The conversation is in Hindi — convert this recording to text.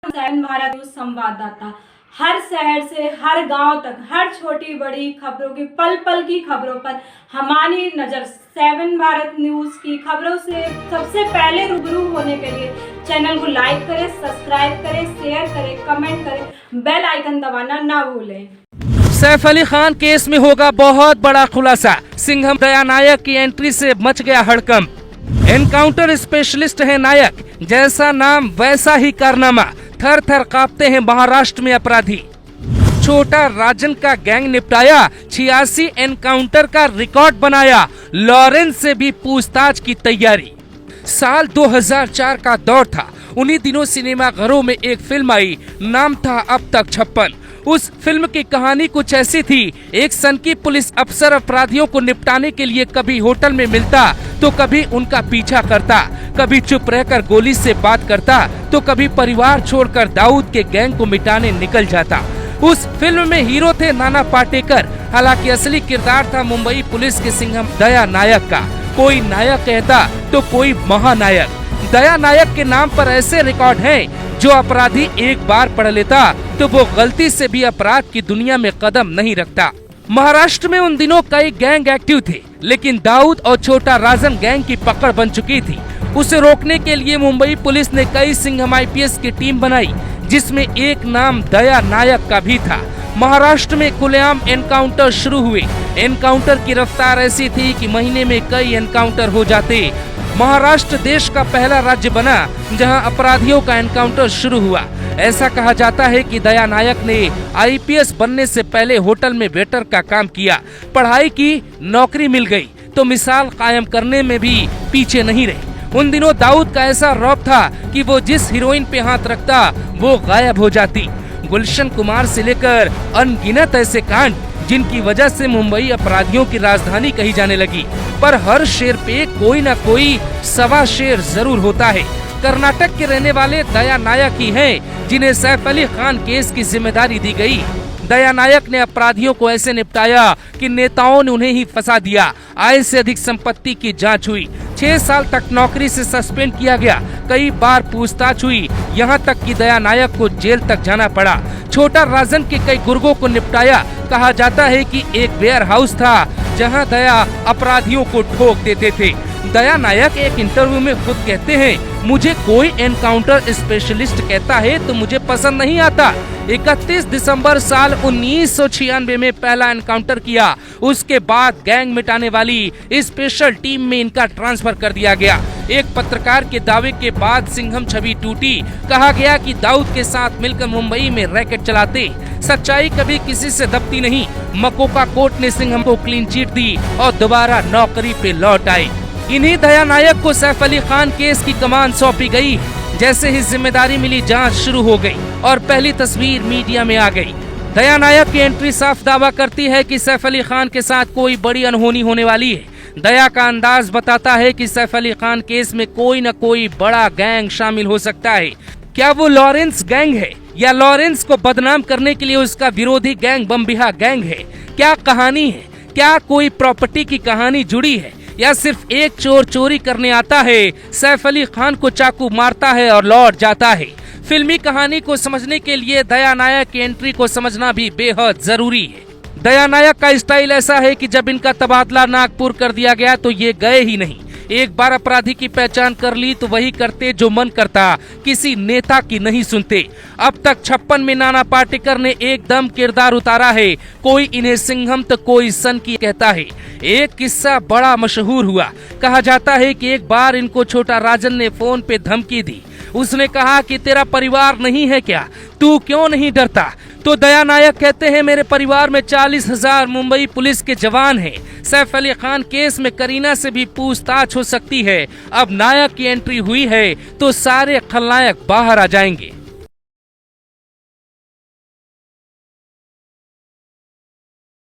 7 भारत न्यूज संवाददाता हर शहर से हर गांव तक हर छोटी बड़ी खबरों की पल पल की खबरों पर हमारी नजर 7 भारत न्यूज की खबरों से सबसे पहले रूबरू होने के लिए चैनल को लाइक करें, सब्सक्राइब करें, शेयर करें, कमेंट करें, बेल आइकन दबाना ना भूलें। सैफ अली खान केस में होगा बहुत बड़ा खुलासा। सिंघम दया नायक की एंट्री से मच गया हड़कंप। एनकाउंटर स्पेशलिस्ट है नायक, जैसा नाम वैसा ही कारनामा। थर थर कांपते हैं महाराष्ट्र में अपराधी। छोटा राजन का गैंग निपटाया, 86 एनकाउंटर का रिकॉर्ड बनाया। लॉरेंस से भी पूछताछ की तैयारी। साल 2004 का दौर था। उन्हीं दिनों सिनेमा घरों में एक फिल्म आई, नाम था अब तक 56। उस फिल्म की कहानी कुछ ऐसी थी। एक सनकी पुलिस अफसर अपराधियों को निपटाने के लिए कभी होटल में मिलता तो कभी उनका पीछा करता, कभी चुप रहकर गोली से बात करता तो कभी परिवार छोड़कर दाऊद के गैंग को मिटाने निकल जाता। उस फिल्म में हीरो थे नाना पाटेकर, हालांकि असली किरदार था मुंबई पुलिस के सिंघम दया नायक का। कोई नायक कहता तो कोई महानायक। दया नायक के नाम पर ऐसे रिकॉर्ड हैं जो अपराधी एक बार पढ़ लेता तो वो गलती से भी अपराध की दुनिया में कदम नहीं रखता। महाराष्ट्र में उन दिनों कई गैंग एक्टिव थे, लेकिन दाऊद और छोटा राजन गैंग की पकड़ बन चुकी थी। उसे रोकने के लिए मुंबई पुलिस ने कई सिंघम IPS की टीम बनाई, जिसमें एक नाम दया नायक का भी था। महाराष्ट्र में खुलेआम एनकाउंटर शुरू हुए। एनकाउंटर की रफ्तार ऐसी थी कि महीने में कई एनकाउंटर हो जाते। महाराष्ट्र देश का पहला राज्य बना जहां अपराधियों का एनकाउंटर शुरू हुआ। ऐसा कहा जाता है कि दया नायक ने IPS बनने से पहले होटल में वेटर का काम किया, पढ़ाई की, नौकरी मिल गई तो मिसाल कायम करने में भी पीछे नहीं रहे। उन दिनों दाऊद का ऐसा रौब था कि वो जिस हीरोइन पे हाथ रखता वो गायब हो जाती। गुलशन कुमार से लेकर अनगिनत ऐसे कांड जिनकी वजह से मुंबई अपराधियों की राजधानी कही जाने लगी। पर हर शेर पे कोई न कोई सवा शेर जरूर होता है। कर्नाटक के रहने वाले दया नायक ही हैं जिन्हें सैफ अली खान केस की जिम्मेदारी दी गई। दया नायक ने अपराधियों को ऐसे निपटाया कि नेताओं ने उन्हें ही फंसा दिया। आय से अधिक संपत्ति की जांच हुई। 6 साल तक नौकरी से सस्पेंड किया गया। कई बार पूछताछ हुई, यहाँ तक कि दया नायक को जेल तक जाना पड़ा। छोटा राजन के कई गुर्गों को निपटाया। कहा जाता है कि एक वेयर हाउस था जहां दया अपराधियों को ठोक देते थे। दया नायक एक इंटरव्यू में खुद कहते हैं, मुझे कोई एनकाउंटर स्पेशलिस्ट कहता है तो मुझे पसंद नहीं आता। 31 दिसंबर साल 1996 में पहला एनकाउंटर किया। उसके बाद गैंग मिटाने वाली स्पेशल टीम में इनका ट्रांसफर कर दिया गया। एक पत्रकार के दावे के बाद सिंघम छवि टूटी। कहा गया कि दाऊद के साथ मिलकर मुंबई में रैकेट चलाते। सच्चाई कभी किसी से दबती नहीं। मकोका कोर्ट ने सिंघम को क्लीन चिट दी और दोबारा नौकरी पे लौट आए। इन्हीं दया नायक को सैफ अली खान केस की कमान सौंपी गई। जैसे ही जिम्मेदारी मिली, जांच शुरू हो गई और पहली तस्वीर मीडिया में आ गई। दया नायक की एंट्री साफ दावा करती है कि सैफ अली खान के साथ कोई बड़ी अनहोनी होने वाली है। दया का अंदाज बताता है कि सैफ अली खान केस में कोई न कोई बड़ा गैंग शामिल हो सकता है। क्या वो लॉरेंस गैंग है या लॉरेंस को बदनाम करने के लिए उसका विरोधी गैंग बमबिहा गैंग है? क्या कहानी है? क्या कोई प्रॉपर्टी की कहानी जुड़ी है या सिर्फ एक चोर चोरी करने आता है, सैफ अली खान को चाकू मारता है और लौट जाता है? फिल्मी कहानी को समझने के लिए दया नायक की एंट्री को समझना भी बेहद जरूरी है। दया नायक का स्टाइल ऐसा है कि जब इनका तबादला नागपुर कर दिया गया तो ये गए ही नहीं। एक बार अपराधी की पहचान कर ली तो वही करते जो मन करता, किसी नेता की नहीं सुनते। अब तक 56 में नाना पाटेकर ने एकदम किरदार उतारा है। कोई इन्हें सिंघम तो कोई सन की कहता है। एक किस्सा बड़ा मशहूर हुआ। कहा जाता है कि एक बार इनको छोटा राजन ने फोन पे धमकी दी। उसने कहा कि तेरा परिवार नहीं है क्या, तू क्यों नहीं डरता? तो दया नायक कहते हैं, मेरे परिवार में 40,000 मुंबई पुलिस के जवान हैं। सैफ अली खान केस में करीना से भी पूछताछ हो सकती है। अब नायक की एंट्री हुई है तो सारे खलनायक बाहर आ जाएंगे।